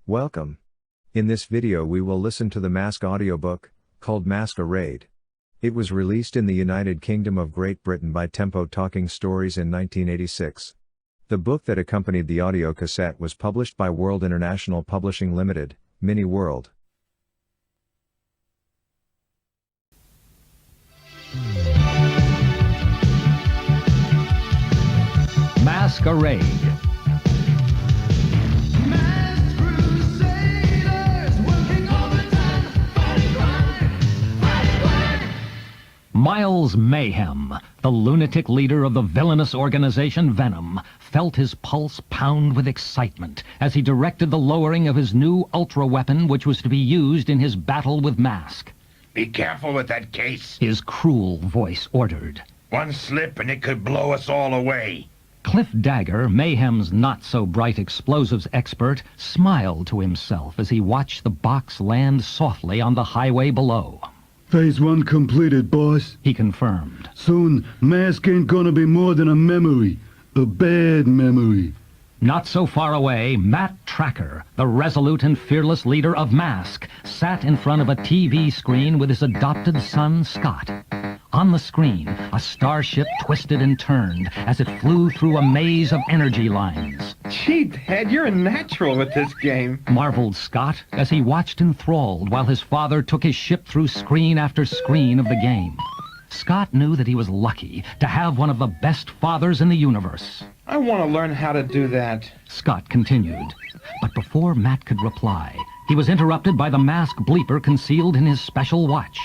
Welcome. In this video we will listen to the Mask audiobook, called Masquerade. It was released in the United Kingdom of Great Britain by Tempo Talking Stories in 1986. The book that accompanied the audio cassette was published by World International Publishing Limited, Mini World. Masquerade. Miles Mayhem, the lunatic leader of the villainous organization Venom, felt his pulse pound with excitement as he directed the lowering of his new ultra-weapon which was to be used in his battle with Mask. Be careful with that case. His cruel voice ordered. One slip and it could blow us all away. Cliff Dagger, Mayhem's not-so-bright explosives expert, smiled to himself as he watched the box land softly on the highway below. Phase 1 completed, boss. He confirmed. Soon, Mask ain't gonna be more than a memory. A bad memory. Not so far away, Matt Tracker, the resolute and fearless leader of Mask, sat in front of a TV screen with his adopted son, Scott. On the screen, a starship twisted and turned as it flew through a maze of energy lines. Gee, Dad, you're a natural with this game. Marveled Scott as he watched enthralled while his father took his ship through screen after screen of the game. Scott knew that he was lucky to have one of the best fathers in the universe. I want to learn how to do that. Scott continued. But before Matt could reply, he was interrupted by the Mask bleeper concealed in his special watch.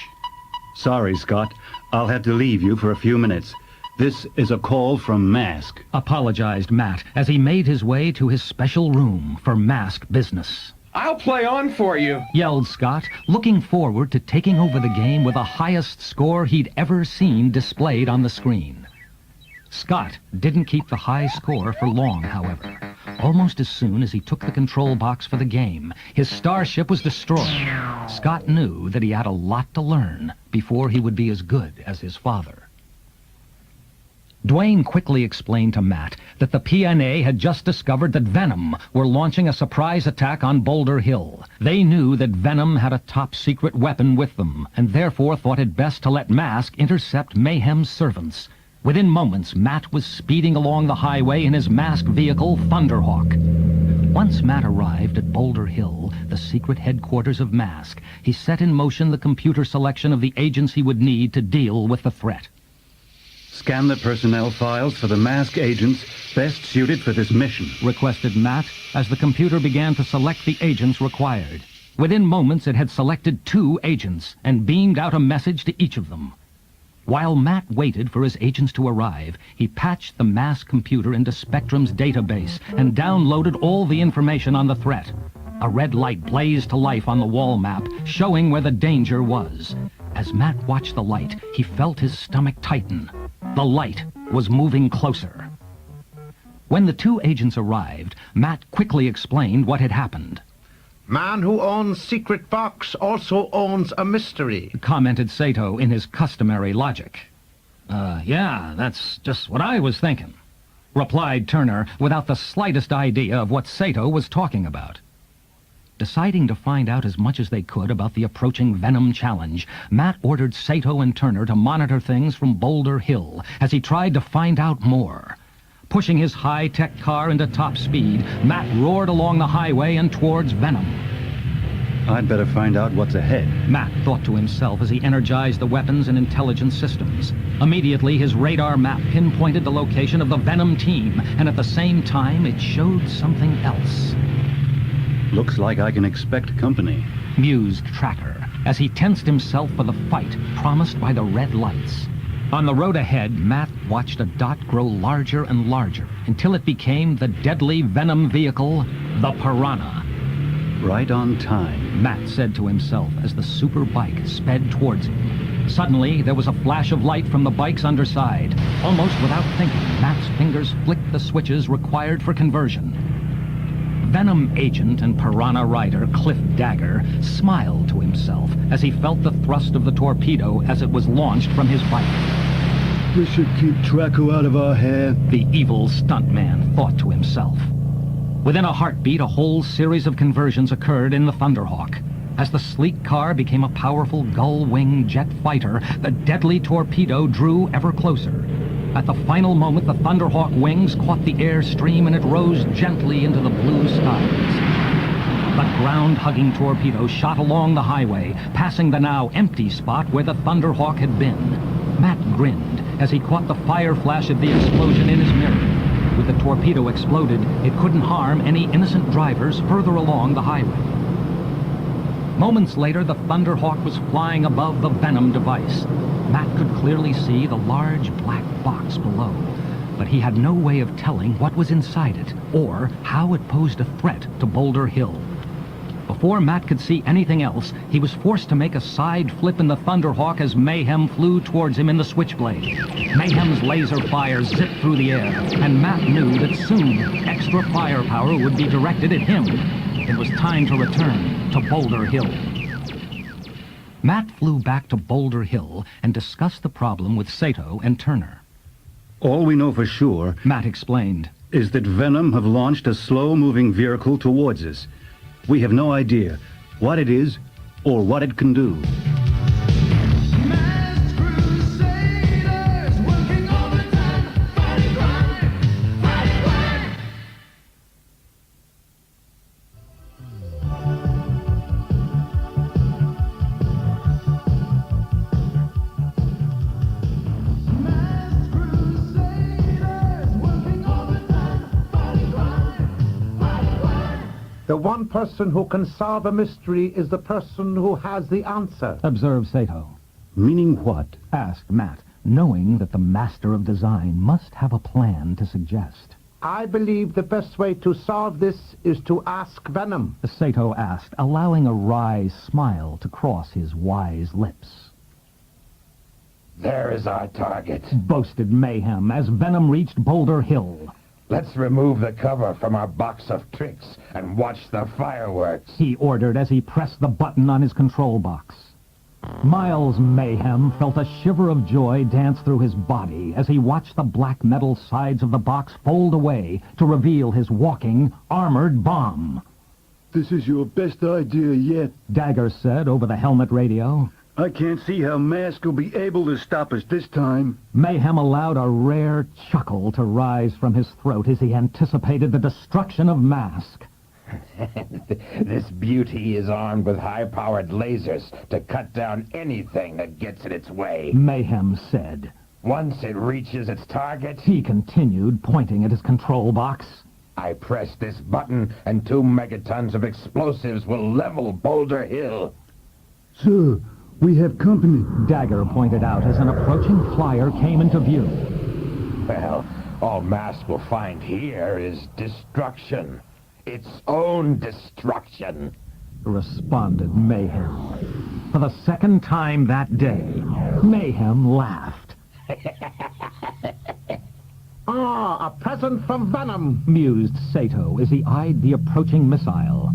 Sorry, Scott. I'll have to leave you for a few minutes. This is a call from Mask. Apologized Matt as he made his way to his special room for Mask business. I'll play on for you. Yelled Scott, looking forward to taking over the game with the highest score he'd ever seen displayed on the screen. Scott didn't keep the high score for long, however. Almost as soon as he took the control box for the game, his starship was destroyed. Scott knew that he had a lot to learn before he would be as good as his father. Dwayne quickly explained to Matt that the PNA had just discovered that Venom were launching a surprise attack on Boulder Hill. They knew that Venom had a top-secret weapon with them, and therefore thought it best to let Mask intercept Mayhem's servants. Within moments, Matt was speeding along the highway in his Mask vehicle, Thunderhawk. Once Matt arrived at Boulder Hill, the secret headquarters of Mask, he set in motion the computer selection of the agents he would need to deal with the threat. Scan the personnel files for the Mask agents best suited for this mission, requested Matt as the computer began to select the agents required. Within moments, it had selected 2 agents and beamed out a message to each of them. While Matt waited for his agents to arrive, he patched the Mask computer into Spectrum's database and downloaded all the information on the threat. A red light blazed to life on the wall map, showing where the danger was. As Matt watched the light, he felt his stomach tighten. The light was moving closer. When the 2 agents arrived, Matt quickly explained what had happened. Man who owns secret box also owns a mystery, Commented Sato in his customary logic. Yeah, that's just what I was thinking, replied Turner without the slightest idea of what Sato was talking about. Deciding to find out as much as they could about the approaching Venom challenge, Matt ordered Sato and Turner to monitor things from Boulder Hill as he tried to find out more. Pushing his high-tech car into top speed, Matt roared along the highway and towards Venom. I'd better find out what's ahead. Matt thought to himself as he energized the weapons and intelligence systems. Immediately, his radar map pinpointed the location of the Venom team, and at the same time, it showed something else. Looks like I can expect company, mused Tracker as he tensed himself for the fight promised by the red lights. On the road ahead, Matt watched a dot grow larger and larger until it became the deadly Venom vehicle, the Piranha. Right on time, Matt said to himself as the super bike sped towards him. Suddenly, there was a flash of light from the bike's underside. Almost without thinking, Matt's fingers flicked the switches required for conversion. Venom agent and Piranha rider Cliff Dagger smiled to himself as he felt the thrust of the torpedo as it was launched from his bike. We should keep Tracker out of our hair, the evil stuntman thought to himself. Within a heartbeat, a whole series of conversions occurred in the Thunderhawk. As the sleek car became a powerful gull-wing jet fighter, the deadly torpedo drew ever closer. At the final moment, the Thunderhawk wings caught the airstream and it rose gently into the blue skies. The ground-hugging torpedo shot along the highway, passing the now empty spot where the Thunderhawk had been. Matt grinned as he caught the fire flash of the explosion in his mirror. With the torpedo exploded, it couldn't harm any innocent drivers further along the highway. Moments later, the Thunderhawk was flying above the Venom device. Matt could clearly see the large black box below, but he had no way of telling what was inside it or how it posed a threat to Boulder Hill. Before Matt could see anything else, he was forced to make a side flip in the Thunderhawk as Mayhem flew towards him in the Switchblade. Mayhem's laser fire zipped through the air, and Matt knew that soon extra firepower would be directed at him. It was time to return to Boulder Hill. Matt flew back to Boulder Hill and discussed the problem with Sato and Turner. All we know for sure Matt explained. is that Venom have launched a slow-moving vehicle towards us. We have no idea what it is or what it can do. The one person who can solve a mystery is the person who has the answer. Observed Sato. Meaning what? Asked Matt, knowing that the master of design must have a plan to suggest. I believe the best way to solve this is to ask Venom. Sato asked, allowing a wry smile to cross his wise lips. There is our target. Boasted Mayhem as Venom reached Boulder Hill. Let's remove the cover from our box of tricks and watch the fireworks. He ordered as he pressed the button on his control box. Miles Mayhem felt a shiver of joy dance through his body as he watched the black metal sides of the box fold away to reveal his walking, armored bomb. This is your best idea yet. Dagger said over the helmet radio. I can't see how Mask will be able to stop us this time. Mayhem allowed a rare chuckle to rise from his throat as he anticipated the destruction of Mask. This beauty is armed with high-powered lasers to cut down anything that gets in its way. Mayhem said. Once it reaches its target, He continued, pointing at his control box. I press this button and 2 megatons of explosives will level Boulder Hill. Sir, we have company. Dagger pointed out as an approaching flyer came into view. Well, all Mask will find here is destruction. Its own destruction. Responded Mayhem. For the second time that day, Mayhem laughed. Ah, a present from Venom. Mused Sato as he eyed the approaching missile.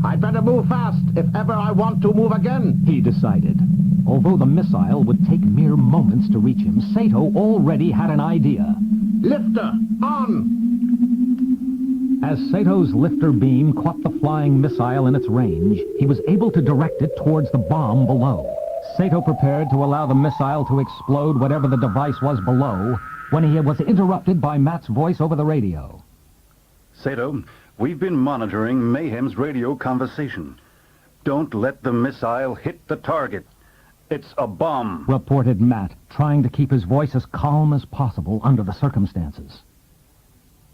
I'd better move fast if ever I want to move again. He decided. Although the missile would take mere moments to reach him, Sato already had an idea. Lifter, on! As Sato's lifter beam caught the flying missile in its range, he was able to direct it towards the bomb below. Sato prepared to allow the missile to explode whatever the device was below when he was interrupted by Matt's voice over the radio. Sato, we've been monitoring Mayhem's radio conversation. Don't let the missile hit the target. It's a bomb. Reported Matt, trying to keep his voice as calm as possible under the circumstances.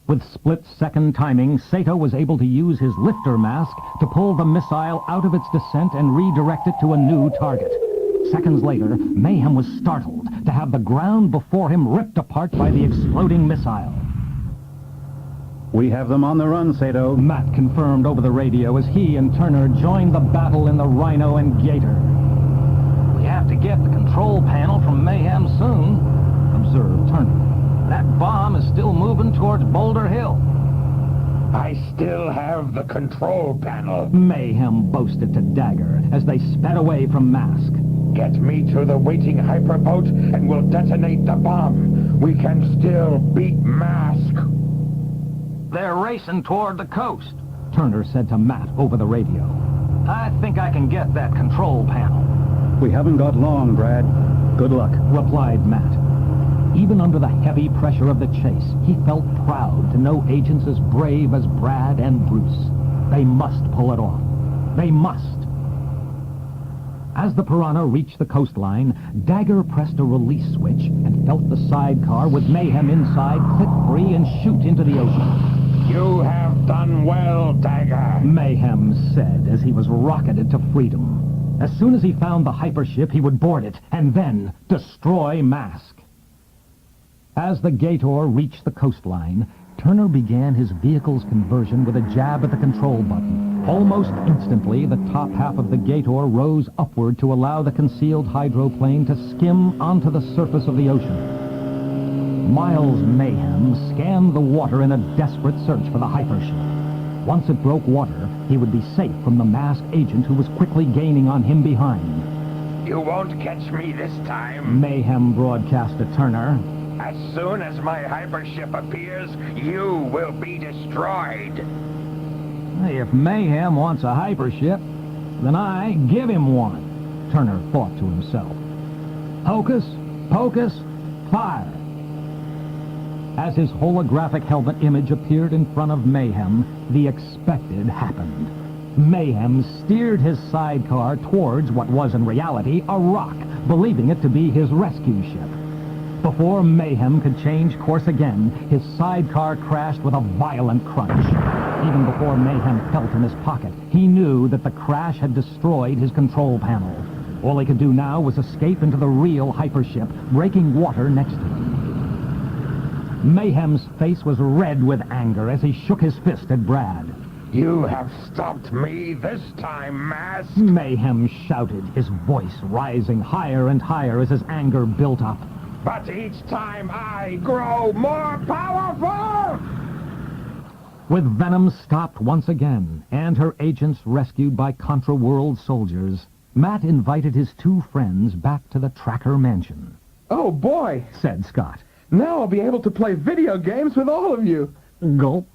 With split-second timing, Sato was able to use his lifter mask to pull the missile out of its descent and redirect it to a new target. Seconds later, Mayhem was startled to have the ground before him ripped apart by the exploding missile. We have them on the run, Sato. Matt confirmed over the radio as he and Turner joined the battle in the Rhino and Gator. We have to get the control panel from Mayhem soon, observed Turner. That bomb is still moving towards Boulder Hill. I still have the control panel. Mayhem boasted to Dagger as they sped away from Mask. Get me to the waiting hyperboat and we'll detonate the bomb. We can still beat Mask. They're racing toward the coast, Turner said to Matt over the radio. I think I can get that control panel. We haven't got long, Brad. Good luck, replied Matt. Even under the heavy pressure of the chase, he felt proud to know agents as brave as Brad and Bruce. They must pull it off. They must. As the Piranha reached the coastline, Dagger pressed a release switch and felt the sidecar with Mayhem inside click free and shoot into the ocean. You have done well, Dagger, Mayhem said as he was rocketed to freedom. As soon as he found the hypership, he would board it and then destroy Mask. As the Gator reached the coastline, Turner began his vehicle's conversion with a jab at the control button. Almost instantly, the top half of the Gator rose upward to allow the concealed hydroplane to skim onto the surface of the ocean. Miles Mayhem scanned the water in a desperate search for the hypership. Once it broke water, he would be safe from the masked agent who was quickly gaining on him behind. You won't catch me this time. Mayhem broadcast to Turner. As soon as my hypership appears, you will be destroyed. If Mayhem wants a hypership, then I give him one, Turner thought to himself. Hocus pocus, fire. As his holographic helmet image appeared in front of Mayhem, the expected happened. Mayhem steered his sidecar towards what was in reality a rock, believing it to be his rescue ship. Before Mayhem could change course again, his sidecar crashed with a violent crunch. Even before Mayhem felt in his pocket, he knew that the crash had destroyed his control panel. All he could do now was escape into the real hypership, breaking water next to him. Mayhem's face was red with anger as he shook his fist at Brad. You have stopped me this time, Mask. Mayhem shouted, his voice rising higher and higher as his anger built up. But each time I grow more powerful! With Venom stopped once again, and her agents rescued by Contra-World soldiers, Matt invited his two friends back to the Tracker Mansion. Oh, boy, said Scott. now I'll be able to play video games with all of you. Gulp,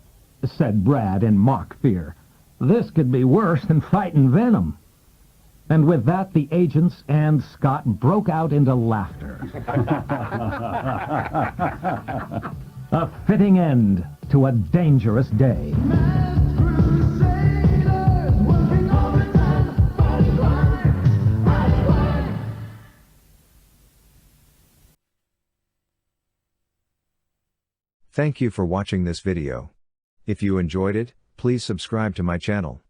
said Brad in mock fear. This could be worse than fighting Venom. And with that, the agents and Scott broke out into laughter. A fitting end to a dangerous day. Thank you for watching this video. If you enjoyed it, please subscribe to my channel.